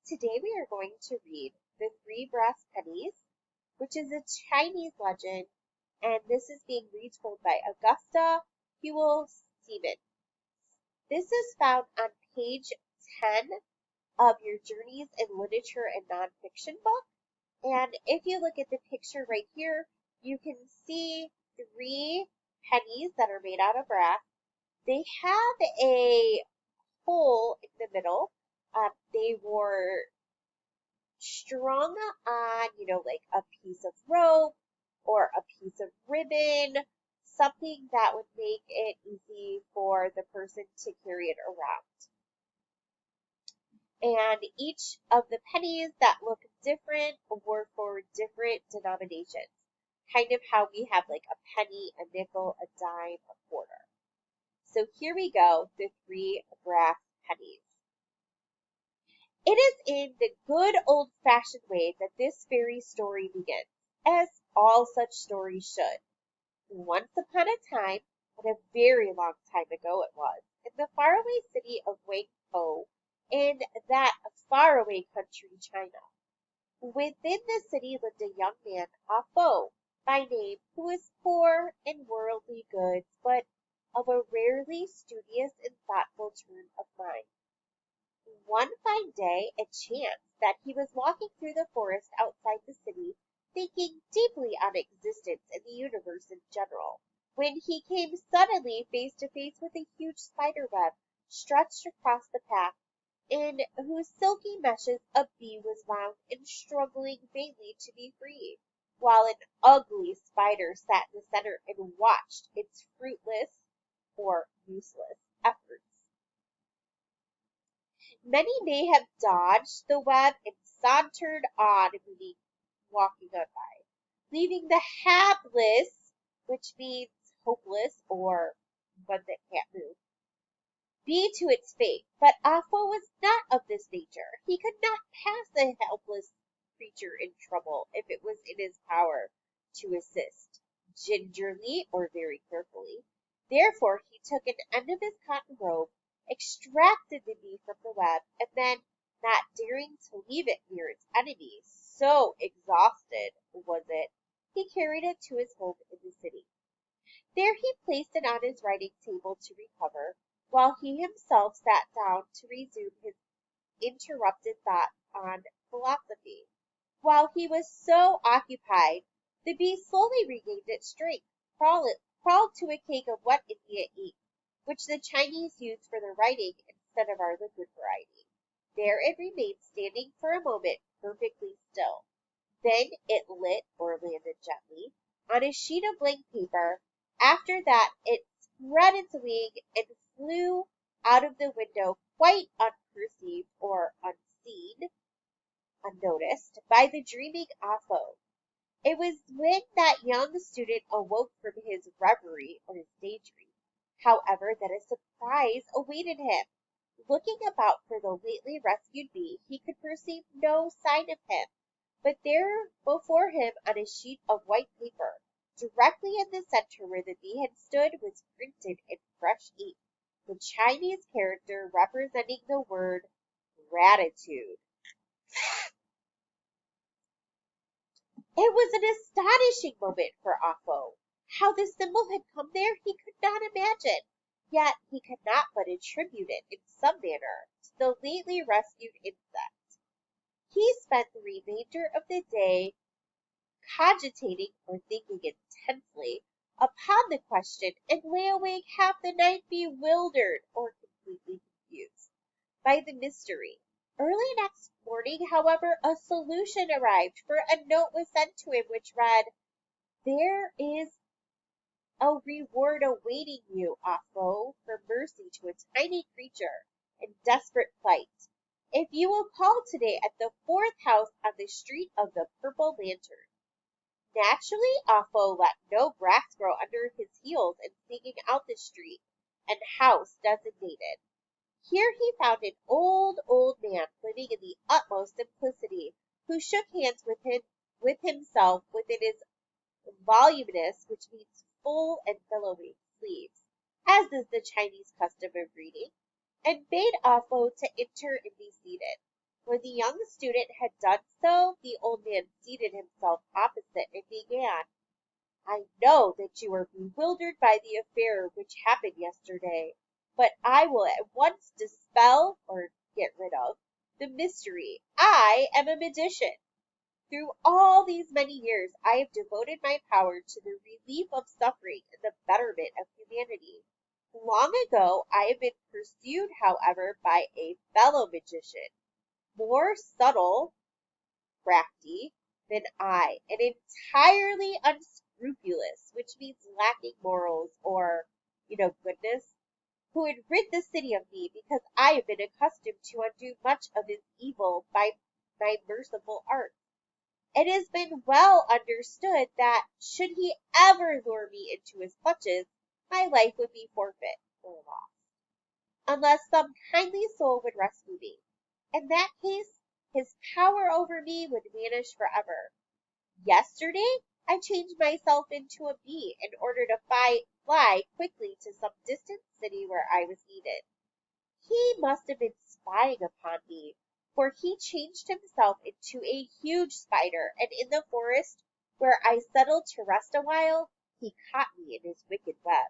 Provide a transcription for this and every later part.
Today we are going to read The Three Brass Pennies, which is a Chinese legend, and this is being retold by Augusta Hewell Stevens. This is found on page 10 of your Journeys in Literature and Nonfiction book. And if you look at the picture right here, you can see three pennies that are made out of brass. They have a hole in the middle. They were strung on, like a piece of rope or a piece of ribbon, something that would make it easy for the person to carry it around. And each of the pennies that look different were for different denominations, kind of how we have like a penny, a nickel, a dime, a quarter. So here we go, the three brass pennies. It is in the good old-fashioned way that this fairy story begins, as all such stories should. Once upon a time, and a very long time ago it was, in the faraway city of Wangpo, in that faraway country, China. Within the city lived a young man, Ah Fo, by name, who was poor in worldly goods, but of a rarely studious and thoughtful turn of mind. One fine day it chanced that he was walking through the forest outside the city, thinking deeply on existence and the universe in general, when he came suddenly face to face with a huge spider web stretched across the path, in whose silky meshes a bee was wound and struggling vainly to be free, while an ugly spider sat in the center and watched its fruitless or useless efforts. Many may have dodged the web and sauntered on, walking on by, leaving the hapless, which means hopeless or one that can't move, be to its fate. But Ah Fo was not of this nature. He could not pass a helpless creature in trouble if it was in his power to assist, gingerly or very carefully. Therefore he took an end of his cotton robe, extracted the bee from the web, and then, not daring to leave it near its enemies, so exhausted was it, he carried it to his home in the city. There he placed it on his writing table to recover, while he himself sat down to resume his interrupted thought on philosophy. While he was so occupied, the bee slowly regained its strength, crawled to a cake of what India ate, which the Chinese use for their writing instead of our liquid variety. There it remained standing for a moment perfectly still. Then it lit or landed gently on a sheet of blank paper. After that it spread its wing and flew out of the window quite unperceived or unseen, unnoticed by the dreaming Ah Fo. It was when that young student awoke from his reverie or his daydream, however, that a surprise awaited him. Looking about for the lately rescued bee, he could perceive no sign of him, but there before him on a sheet of white paper, directly in the center where the bee had stood, was printed in fresh ink the Chinese character representing the word gratitude. It was an astonishing moment for Ah Fo. How the symbol had come there he could not imagine, yet he could not but attribute it in some manner to the lately rescued insect. He spent the remainder of the day cogitating or thinking intensely upon the question, and lay awake half the night bewildered or completely confused by the mystery. Early next morning, however, a solution arrived, for a note was sent to him which read, "There is a reward awaiting you, Ah Fo, for mercy to a tiny creature in desperate plight. If you will call today at the fourth house on the street of the Purple Lantern." Naturally, Ah Fo let no grass grow under his heels in seeking out the street and house designated. Here he found an old man living in the utmost simplicity, who shook hands with himself within his voluminous, which means full and billowing, sleeves, as is the Chinese custom of greeting, and bade Ah Fo to enter and be seated. When the young student had done so, the old man seated himself opposite and began. I know that you are bewildered by the affair which happened yesterday, but I will at once dispel, or get rid of, the mystery. I am a magician. Through all these many years I have devoted my power to the relief of suffering and the betterment of humanity. Long ago I have been pursued, however, by a fellow magician, more subtle, crafty than I, and entirely unscrupulous, which means lacking morals or, goodness, who would rid the city of me because I have been accustomed to undo much of his evil by my merciful art. It has been well understood that, should he ever lure me into his clutches, my life would be forfeit or lost, unless some kindly soul would rescue me. In that case, his power over me would vanish forever. Yesterday, I changed myself into a bee in order to fly quickly to some distant city where I was needed. He must have been spying upon me, for he changed himself into a huge spider, and in the forest, where I settled to rest awhile, he caught me in his wicked web.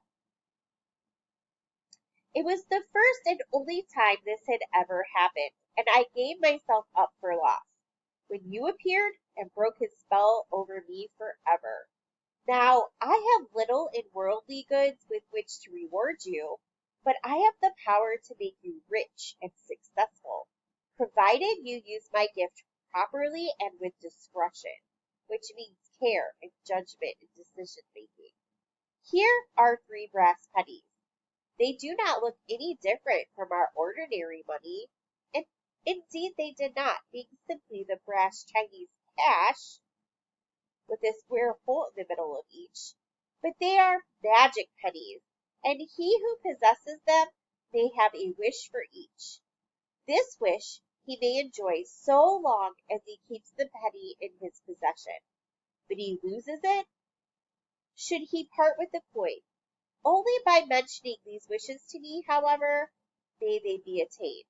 It was the first and only time this had ever happened, and I gave myself up for lost, when you appeared and broke his spell over me forever. Now, I have little in worldly goods with which to reward you, but I have the power to make you rich and successful, provided you use my gift properly and with discretion, which means care and judgment in decision making. Here are 3 brass pennies. They do not look any different from our ordinary money, and indeed they did not, being simply the brass Chinese cash with a square hole in the middle of each. But they are magic pennies, and he who possesses them may have a wish for each. This wish he may enjoy so long as he keeps the penny in his possession, but he loses it should he part with the coin. Only by mentioning these wishes to me, however, may they be attained.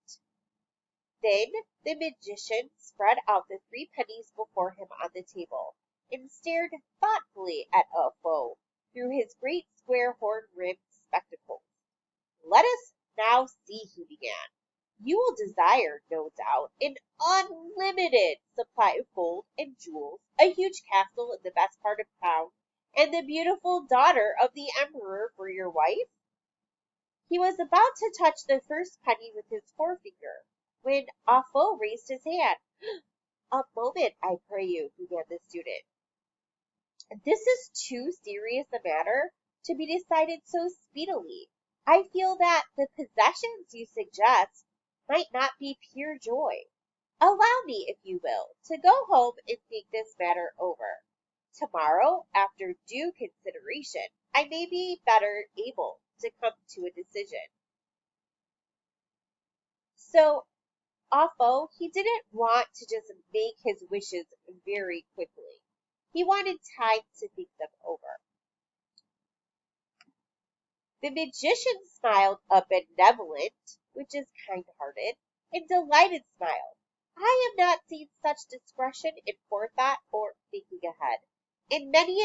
Then the magician spread out the 3 pennies before him on the table, and stared thoughtfully at Ah Fo through his great square horn-rimmed spectacles. Let us now see, he began. You will desire, no doubt, an unlimited supply of gold and jewels, a huge castle in the best part of town, and the beautiful daughter of the emperor for your wife? He was about to touch the first penny with his forefinger, when Ah Fo raised his hand. A moment, I pray you, began the student. This is too serious a matter to be decided so speedily. I feel that the possessions you suggest might not be pure joy. Allow me, if you will, to go home and think this matter over. Tomorrow, after due consideration, I may be better able to come to a decision. So, Ah Fo, he didn't want to just make his wishes very quickly. He wanted time to think them over. The magician smiled a benevolent, which is kind-hearted, and delighted smile. I have not seen such discretion and forethought or thinking ahead. In many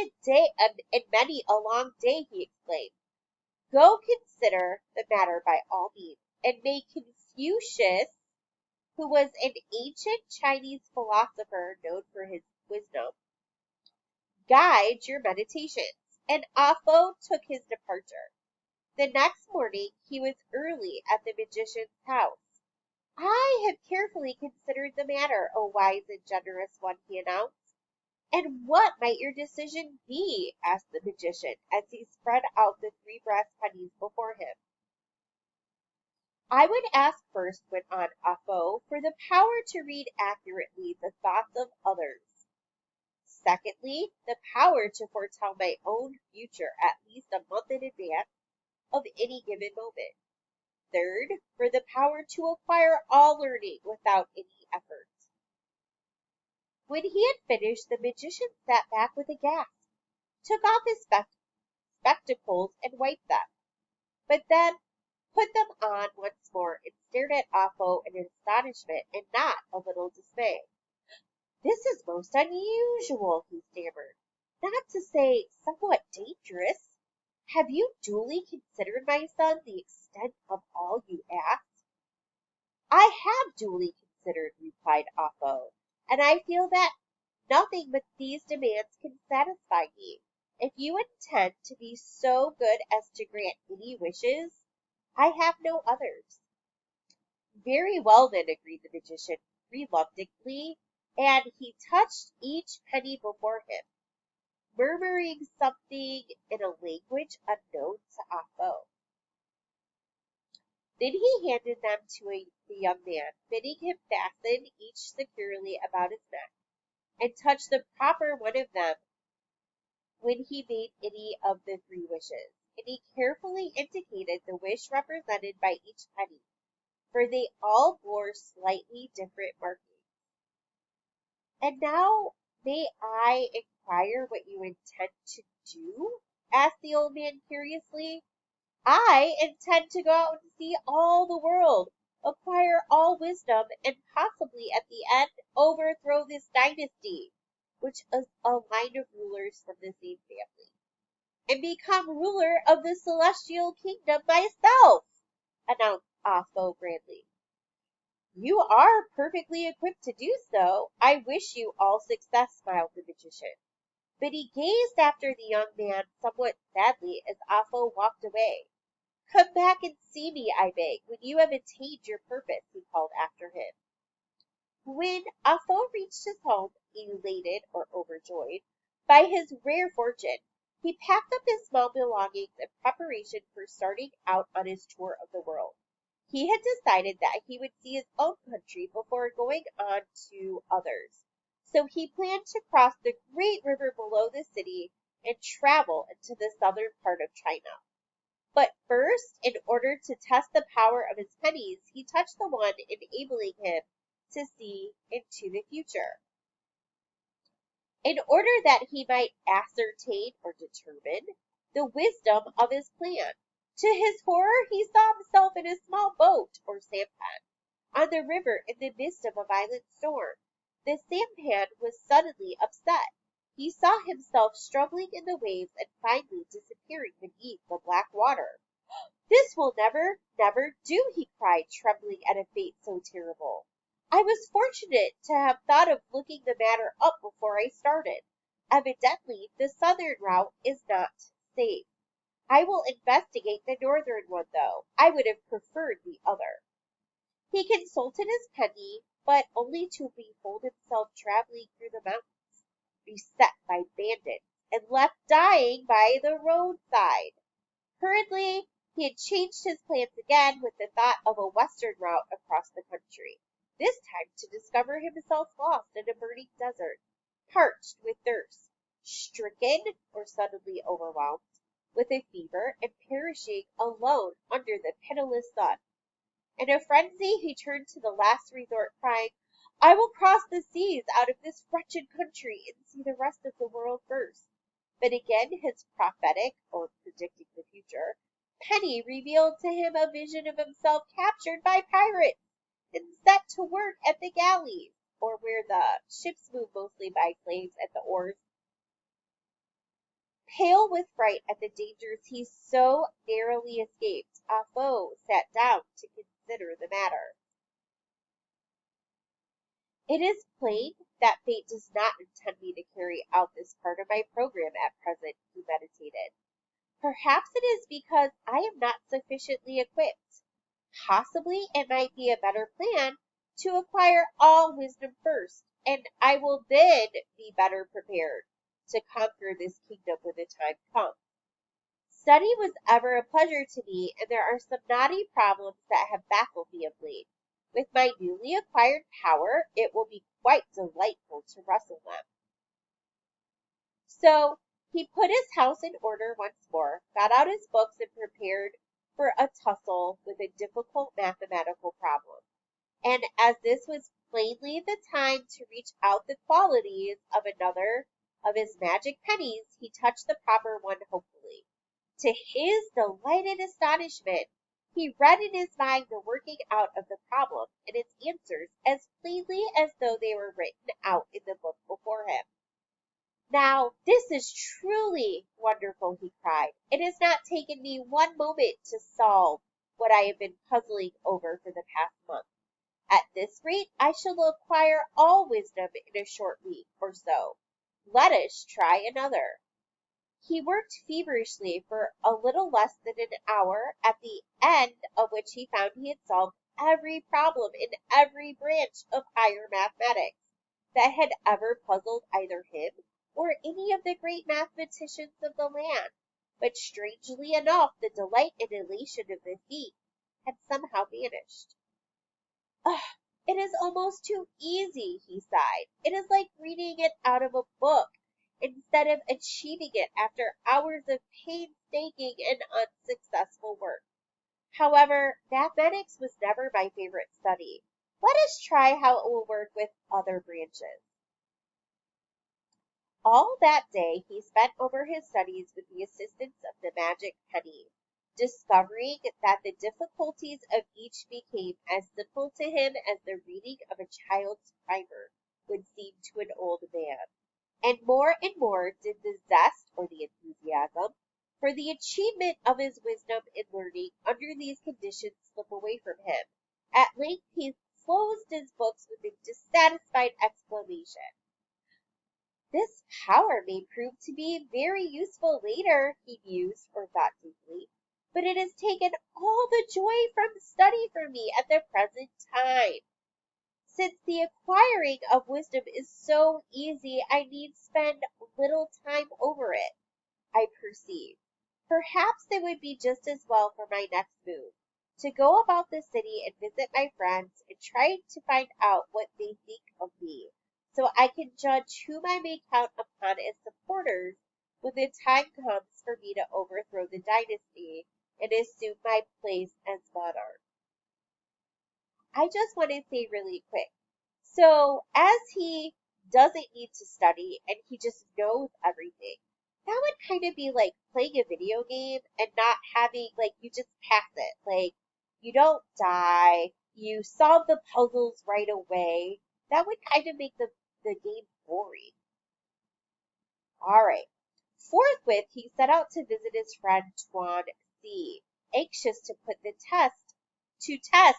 a long day, he exclaimed. Go consider the matter by all means, and may Confucius, who was an ancient Chinese philosopher known for his wisdom, guide your meditations. And Ah Fo took his departure. The next morning he was early at the magician's house. I have carefully considered the matter, O wise and generous one, he announced. And what might your decision be? Asked the magician, as he spread out the 3 brass pennies before him. I would ask first, went on Ah Fo, for the power to read accurately the thoughts of others. Secondly, the power to foretell my own future at least a month in advance of any given moment. Third, for the power to acquire all learning without any effort. When he had finished, the magician sat back with a gasp, took off his spectacles and wiped them, but then put them on once more and stared at Apo in astonishment and not a little dismay. This is most unusual, he stammered, not to say somewhat dangerous. Have you duly considered, my son, the extent of all you ask? I have duly considered, replied Apo, and I feel that nothing but these demands can satisfy me. If you intend to be so good as to grant any wishes, I have no others. Very well, then, agreed the magician reluctantly, and he touched each penny before him, murmuring something in a language unknown to Apo. Then he handed them to the young man, bidding him fasten each securely about his neck, and touch the proper one of them when he made any of the three wishes. And he carefully indicated the wish represented by each penny, for they all bore slightly different markings. And now may I inquire what you intend to do? Asked the old man curiously. I intend to go out and see all the world, acquire all wisdom, and possibly at the end overthrow this dynasty, which is a line of rulers from the same family, and become ruler of the celestial kingdom myself, announced Apo grandly. You are perfectly equipped to do so. I wish you all success, smiled the magician. But he gazed after the young man somewhat sadly as Apo walked away. Come back and see me, I beg, when you have attained your purpose, he called after him. When Apo reached his home, elated or overjoyed by his rare fortune, he packed up his small belongings in preparation for starting out on his tour of the world. He had decided that he would see his own country before going on to others, so he planned to cross the great river below the city and travel into the southern part of China. But first, in order to test the power of his pennies, he touched the one enabling him to see into the future, in order that he might ascertain or determine the wisdom of his plan. To his horror, he saw himself in a small boat or sampan on the river in the midst of a violent storm. The sampan was suddenly upset. He saw himself struggling in the waves and finally disappearing beneath the black water. This will never, never do, he cried, trembling at a fate so terrible. I was fortunate to have thought of looking the matter up before I started. Evidently, the southern route is not safe. I will investigate the northern one, though. I would have preferred the other. He consulted his penny, but only to behold himself traveling through the mountains, beset by bandits, and left dying by the roadside. Hurriedly, he had changed his plans again with the thought of a western route across the country, this time to discover himself lost in a burning desert, parched with thirst, stricken or suddenly overwhelmed with a fever, and perishing alone under the pitiless sun. In a frenzy, he turned to the last resort, crying, I will cross the seas out of this wretched country and see the rest of the world first. But again his prophetic, or predicting the future, penny revealed to him a vision of himself captured by pirates and set to work at the galleys, or where the ships move mostly by slaves at the oars. Pale with fright at the dangers he so narrowly escaped, Apo sat down to consider the matter. It is plain that fate does not intend me to carry out this part of my program at present, he meditated. Perhaps it is because I am not sufficiently equipped. Possibly it might be a better plan to acquire all wisdom first, and I will then be better prepared to conquer this kingdom when the time comes. Study was ever a pleasure to me, and there are some knotty problems that have baffled me of late. With my newly acquired power, it will be quite delightful to wrestle them. So he put his house in order once more, got out his books, and prepared for a tussle with a difficult mathematical problem. And as this was plainly the time to reach out the qualities of another of his magic pennies, he touched the proper one hopefully. To his delighted astonishment, He read in his mind the working out of the problem and its answers as plainly as though they were written out in the book before him. Now, this is truly wonderful, he cried. It has not taken me one moment to solve what I have been puzzling over for the past month. At this rate, I shall acquire all wisdom in a short week or so. Let us try another. He worked feverishly for a little less than an hour, at the end of which he found he had solved every problem in every branch of higher mathematics that had ever puzzled either him or any of the great mathematicians of the land. But strangely enough, the delight and elation of the feat had somehow vanished. "Ugh, it is almost too easy," he sighed. "It is like reading it out of a book, instead of achieving it after hours of painstaking and unsuccessful work. However, mathematics was never my favorite study. Let us try how it will work with other branches." All that day he spent over his studies with the assistance of the magic penny, discovering that the difficulties of each became as simple to him as the reading of a child's primer would seem to an old man. And more did the zest or the enthusiasm for the achievement of his wisdom and learning under these conditions slip away from him. At length he closed his books with a dissatisfied exclamation. "This power may prove to be very useful later," he mused or thought deeply, "but it has taken all the joy from study from me at the present time. Since the acquiring of wisdom is so easy, I need spend little time over it, I perceive. Perhaps it would be just as well for my next move to go about the city and visit my friends and try to find out what they think of me, so I can judge whom I may count upon as supporters when the time comes for me to overthrow the dynasty and assume my place as monarch." I just want to say really quick. So, as he doesn't need to study and he just knows everything, that would kind of be like playing a video game and not having, like, you just pass it. Like, you don't die, you solve the puzzles right away. That would kind of make the game boring. All right. Forthwith, he set out to visit his friend Tuan C, anxious to test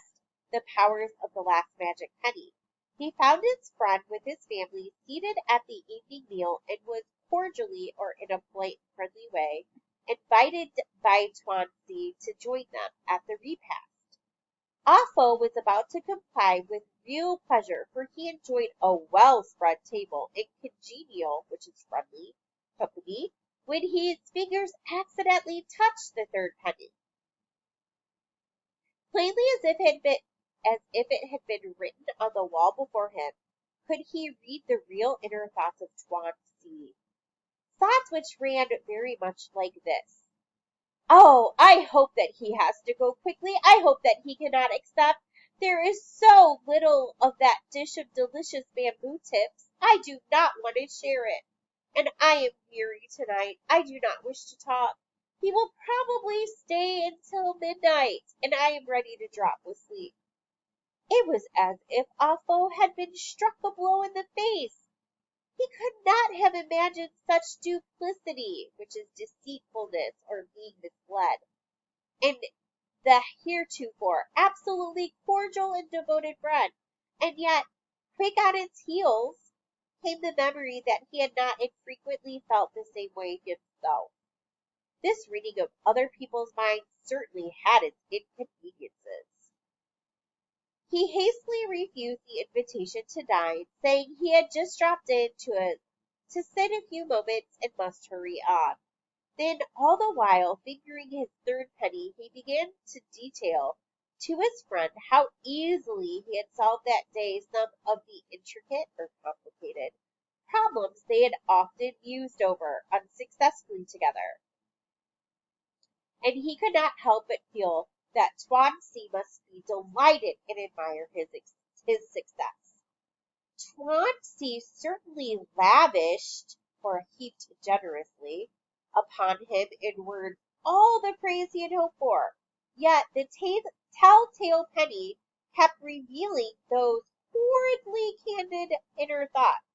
the powers of the last magic penny. He found his friend with his family seated at the evening meal and was cordially, or in a polite and friendly way, invited by Tuan C to join them at the repast. Ah Fo was about to comply with real pleasure, for he enjoyed a well-spread table and congenial, which is friendly, company, when his fingers accidentally touched the third penny. Plainly as if it had been written on the wall before him, could he read the real inner thoughts of Tuan C. Thoughts which ran very much like this: "Oh, I hope that he has to go quickly. I hope that he cannot accept. There is so little of that dish of delicious bamboo tips. I do not want to share it. And I am weary tonight. I do not wish to talk. He will probably stay until midnight, and I am ready to drop with sleep." It was as if Ah Fo had been struck a blow in the face. He could not have imagined such duplicity, which is deceitfulness or being misled, in the heretofore absolutely cordial and devoted friend. And yet, quick on its heels, came the memory that he had not infrequently felt the same way himself. This reading of other people's minds certainly had its inconveniences. He hastily refused the invitation to dine, saying he had just dropped in to sit a few moments and must hurry on. Then, all the while fingering his third penny, he began to detail to his friend how easily he had solved that day some of the intricate or complicated problems they had often mused over unsuccessfully together. And he could not help but feel that Tuan C must be delighted and admire his success. Tuan C certainly lavished, or heaped generously, upon him in words all the praise he had hoped for. Yet the telltale penny kept revealing those horridly candid inner thoughts.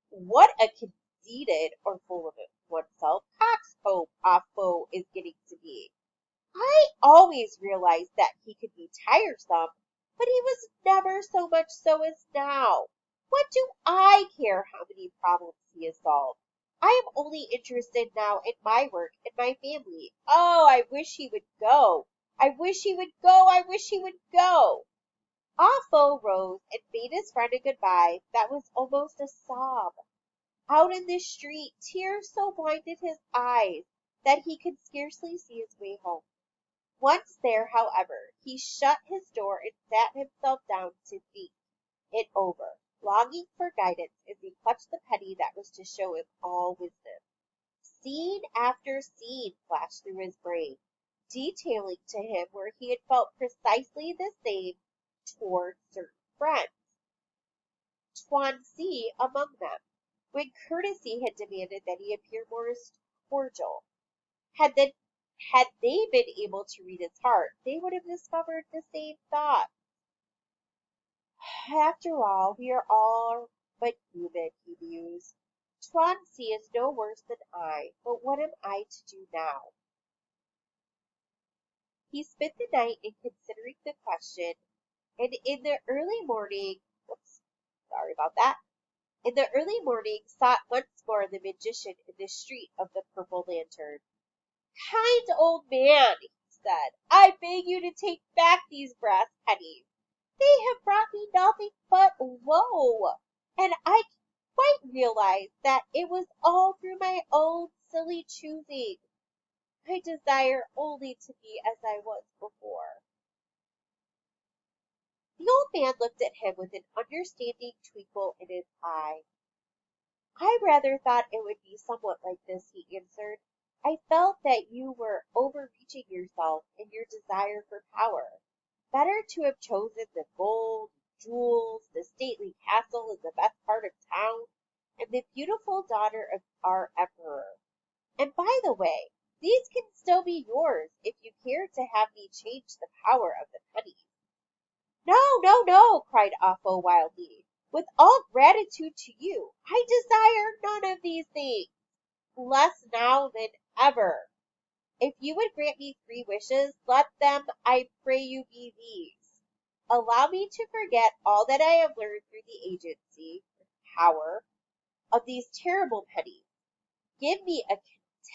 What a conceited or full of oneself coxcomb Offbo is getting to be. I always realized that he could be tiresome, but he was never so much so as now. What do I care how many problems he has solved? I am only interested now in my work and my family. Oh, I wish he would go. I wish he would go. I wish he would go. Offo rose and bade his friend a goodbye that was almost a sob. Out in the street, tears so blinded his eyes that he could scarcely see his way home. Once there, however, he shut his door and sat himself down to think it over, longing for guidance as he clutched the penny that was to show him all wisdom. Scene after scene flashed through his brain, detailing to him where he had felt precisely the same toward certain friends, Swansea among them, when courtesy had demanded that he appear more cordial. Had they, had they been able to read his heart, they would have discovered the same thought. After all, we are all but human, he mused. Swansea is no worse than I, but what am I to do now? He spent the night in considering the question, and in the early morning, whoops, sorry about that, in the early morning sought once more the magician in the street of the purple lantern. Kind old man, he said, I beg you to take back these brass pennies. They have brought me nothing but woe, and I quite realize that it was all through my own silly choosing. I desire only to be as I was before. The old man looked at him with an understanding twinkle in his eye. I rather thought it would be somewhat like this, he answered. I felt that you were overreaching yourself in your desire for power. Better to have chosen the gold, jewels, the stately castle in the best part of town, and the beautiful daughter of our emperor. And by the way, these can still be yours if you care to have me change the power of the pennies. No, no, no, cried Offo wildly. With all gratitude to you, I desire none of these things, less now than ever. If you would grant me 3 wishes, let them, I pray you, be these. Allow me to forget all that I have learned through the agency, power, of these terrible pennies. Give me a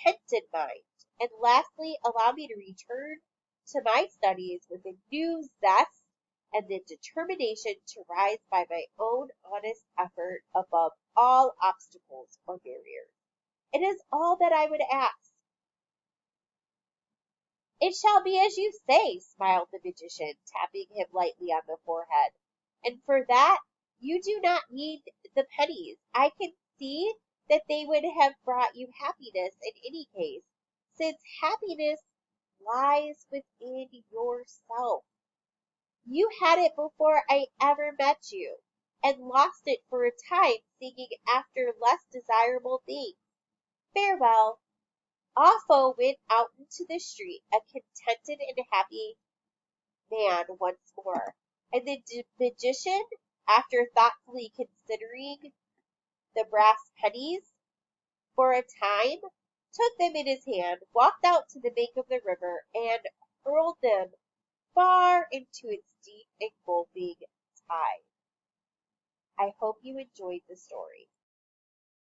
contented mind, and lastly, allow me to return to my studies with a new zest and the determination to rise by my own honest effort above all obstacles or barriers. It is all that I would ask. It shall be as you say, smiled the magician, tapping him lightly on the forehead. And for that you do not need the pennies. I can see that they would have brought you happiness in any case, since happiness lies within yourself. You had it before I ever met you, and lost it for a time seeking after less desirable things. Farewell. Offo went out into the street, a contented and happy man once more, and the magician, after thoughtfully considering the brass pennies for a time, took them in his hand, walked out to the bank of the river, and hurled them far into its deep engulfing tide. I hope you enjoyed the story.